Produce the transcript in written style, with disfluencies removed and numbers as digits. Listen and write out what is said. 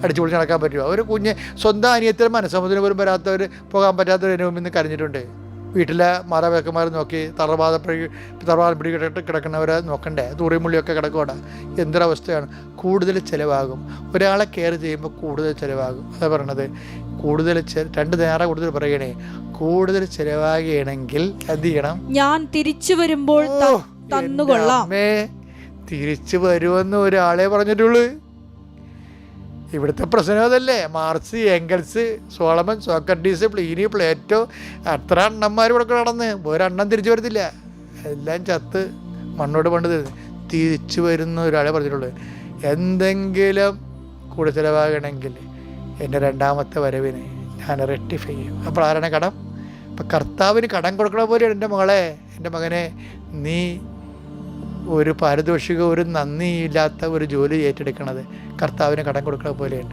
അടിച്ചു പൊളിച്ച് നടക്കാൻ പറ്റുമോ? ഒരു കുഞ്ഞ് സ്വന്തം അനിയത്തിനും മനസ്സമ്മതത്തിന് പോലും വരാത്തവർ, പോകാൻ പറ്റാത്തവർ എൻ്റെ മുമ്പിൽ നിന്ന് കരഞ്ഞിട്ടുണ്ട്. വീട്ടിലെ മാതാപിതാക്കന്മാർ നോക്കി തറവാദം പിടി കിടക്കുന്നവരെ നോക്കണ്ടേ? തൂറി മുള്ളിയൊക്കെ കിടക്കോടെ. എന്തൊരവസ്ഥയാണ്. കൂടുതൽ ചിലവാകും. ഒരാളെ കെയർ ചെയ്യുമ്പോൾ കൂടുതൽ ചിലവാകും. അതാ പറയണത്. കൂടുതൽ 2 നേരെ കൂടുതൽ പറയണേ. കൂടുതൽ ചിലവാകുകയാണെങ്കിൽ എന്ത് ചെയ്യണം? ഞാൻ തിരിച്ചു വരുമ്പോൾ തന്നുകൊള്ളാം. തിരിച്ചു വരുമെന്ന് ഒരാളെ പറഞ്ഞിട്ടുള്ളൂ. ഇവിടുത്തെ പ്രശ്നം അതല്ലേ. Marks, Engels, Solomon, Socrates, Pliny, Plato, അത്ര അണ്ണന്മാർ ഇവിടെ നടന്ന് ഒരെണ്ണം തിരിച്ചു വരത്തില്ല. എല്ലാം ചത്ത് മണ്ണോട് പണ്ട് തിരിച്ചു വരുന്ന ഒരാളെ പറഞ്ഞിട്ടുള്ളൂ. എന്തെങ്കിലും കൂടെ ചിലവാകണമെങ്കിൽ എൻ്റെ 2ാമത്തെ വരവിന് ഞാൻ റെക്ടിഫൈ ചെയ്യും. അപ്പോൾ ആരാണ് കടം? അപ്പം കർത്താവിന് കടം കൊടുക്കണ പോലെയാണ് എൻ്റെ മകളെ, എൻ്റെ മകനെ, നീ ഒരു പാരിതോഷിക, ഒരു നന്ദിയില്ലാത്ത ഒരു ജോലി ഏറ്റെടുക്കണത് കർത്താവിന് കടം കൊടുക്കണ പോലെയാണ്.